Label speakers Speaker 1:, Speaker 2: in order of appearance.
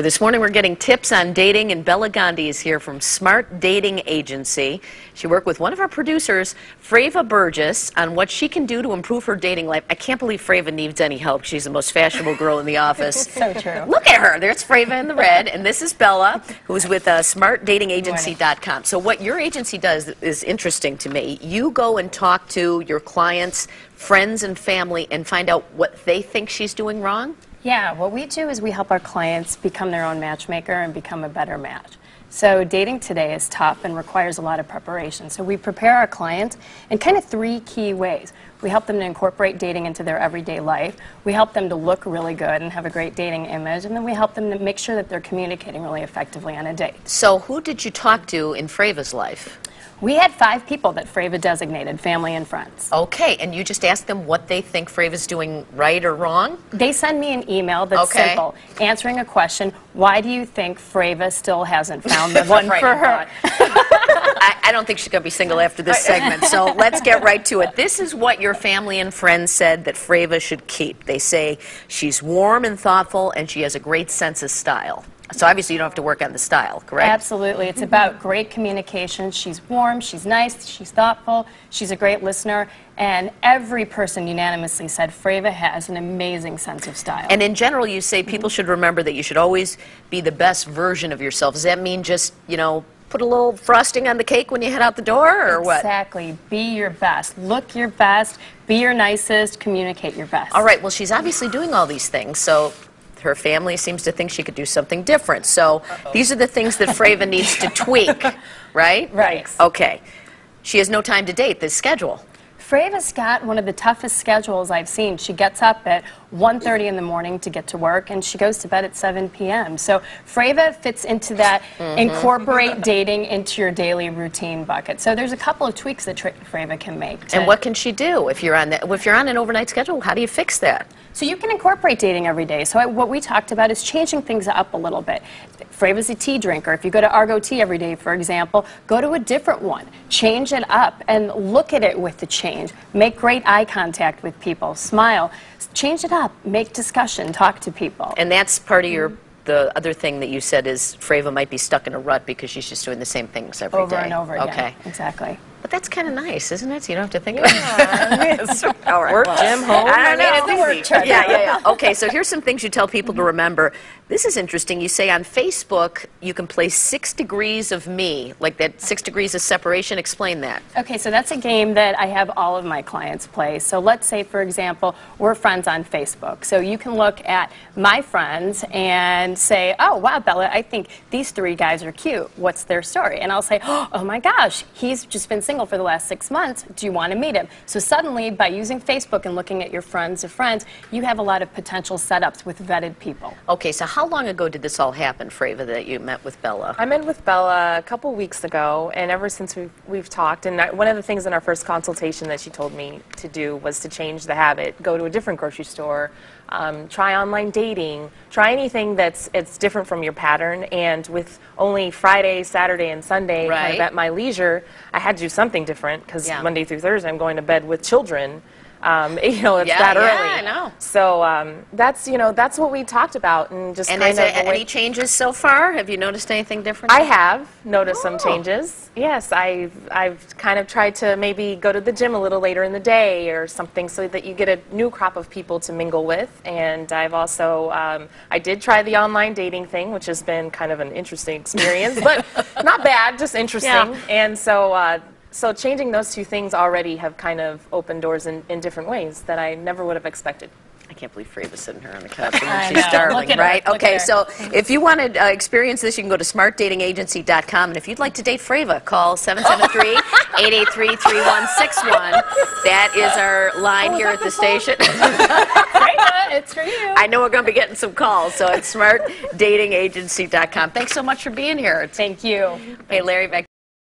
Speaker 1: This morning we're getting tips on dating, and Bela Gandhi is here from Smart Dating Agency. She worked with one of our producers, Frava Burgess, on what she can do to improve her dating life. I can't believe Frava needs any help. She's the most fashionable girl in the office.
Speaker 2: So true.
Speaker 1: Look at her. There's Frava in the red, and this is Bela, who's with SmartDatingAgency.com. So what your agency does is interesting to me. You go and talk to your clients, friends, and family and find out what they think she's doing wrong?
Speaker 2: Yeah, what we do is we help our clients become their own matchmaker and become a better match. So dating today is tough and requires a lot of preparation. So we prepare our clients in kind of three key ways. We help them to incorporate dating into their everyday life. We help them to look really good and have a great dating image. And then we help them to make sure that they're communicating really effectively on a date.
Speaker 1: So who did you talk to in Frava's life?
Speaker 2: We had 5 people that Frava designated, family and friends.
Speaker 1: Okay, and you just ask them what they think Frava's doing right or wrong?
Speaker 2: They send me an email that's simple, answering a question: why do you think Frava still hasn't found the one for her?
Speaker 1: I don't think she's going to be single after this segment, so let's get right to it. This is what your family and friends said that Frava should keep. They say she's warm and thoughtful, and she has a great sense of style. So obviously you don't have to work on the style, correct?
Speaker 2: Absolutely. It's about great communication. She's warm, she's nice, she's thoughtful, she's a great listener, and every person unanimously said Frava has an amazing sense of style.
Speaker 1: And in general, you say people should remember that you should always be the best version of yourself. Does that mean just, you know, put a little frosting on the cake when you head out the door, or what?
Speaker 2: Exactly. Be your best. Look your best. Be your nicest. Communicate your best.
Speaker 1: All right. Well, she's obviously doing all these things, so her family seems to think she could do something different. So these are the things that Frava needs to tweak, right?
Speaker 2: Right.
Speaker 1: Okay. She has no time to date, this schedule.
Speaker 2: Frava's got one of the toughest schedules I've seen. She gets up at 1:30 in the morning to get to work, and she goes to bed at 7 p.m. So Frava fits into that incorporate dating into your daily routine bucket. So there's a couple of tweaks that Frava can make.
Speaker 1: And what can she do if you're on an overnight schedule? How do you fix that?
Speaker 2: So you can incorporate dating every day. So what we talked about is changing things up a little bit. Frava's a tea drinker. If you go to Argo Tea every day, for example, go to a different one. Change it up and look at it with the change. Make great eye contact with people. Smile. Change it up. Make discussion. Talk to people.
Speaker 1: And that's part of the other thing that you said is Frava might be stuck in a rut because she's just doing the same things every day.
Speaker 2: Over and over again.
Speaker 1: Okay.
Speaker 2: Exactly.
Speaker 1: But that's kind of nice, isn't it? So you don't have to think about it. All right.
Speaker 3: Work, gym, home.
Speaker 1: I don't know.
Speaker 2: Work chart.
Speaker 1: Yeah. Okay, so here's some things you tell people to remember. This is interesting. You say on Facebook you can play 6 degrees of me, like that 6 degrees of separation. Explain that.
Speaker 2: Okay, so that's a game that I have all of my clients play. So let's say, for example, we're friends on Facebook. So you can look at my friends and say, oh, wow, Bela, I think these 3 guys are cute. What's their story? And I'll say, oh my gosh, he's just been single for the last 6 months. Do you want to meet him? So suddenly, by using Facebook and looking at your friends of friends, you have a lot of potential setups with vetted people.
Speaker 1: Okay, so how long ago did this all happen, Frava, that you met with Bela?
Speaker 3: I met with Bela a couple weeks ago, and ever since we've talked, and one of the things in our first consultation that she told me to do was to change the habit, go to a different grocery store, try online dating, try anything that's different from your pattern. And with only Friday, Saturday, and Sunday kind of at my leisure, I had to do something different because Monday through Thursday I'm going to bed with children. You know, it's that early.
Speaker 1: Yeah, I know.
Speaker 3: So that's what we talked about, and just
Speaker 1: any changes so far? Have you noticed anything different?
Speaker 3: I have noticed some changes. Yes, I've kind of tried to maybe go to the gym a little later in the day or something, so that you get a new crop of people to mingle with. And I've also I did try the online dating thing, which has been kind of an interesting experience, but not bad, just interesting. Yeah. And so. So changing those 2 things already have kind of opened doors in different ways that I never would have expected.
Speaker 1: I can't believe Frava's sitting here on the couch. She's darling, right? Okay, so if you want to experience this, you can go to SmartDatingAgency.com. And if you'd like to date Frava, call 773-883-3161. That is our line here at the station.
Speaker 2: Frava, it's for you.
Speaker 1: I know we're going to be getting some calls, so it's SmartDatingAgency.com. Thanks so much for being here.
Speaker 2: Thank you.
Speaker 1: Hey, Larry, back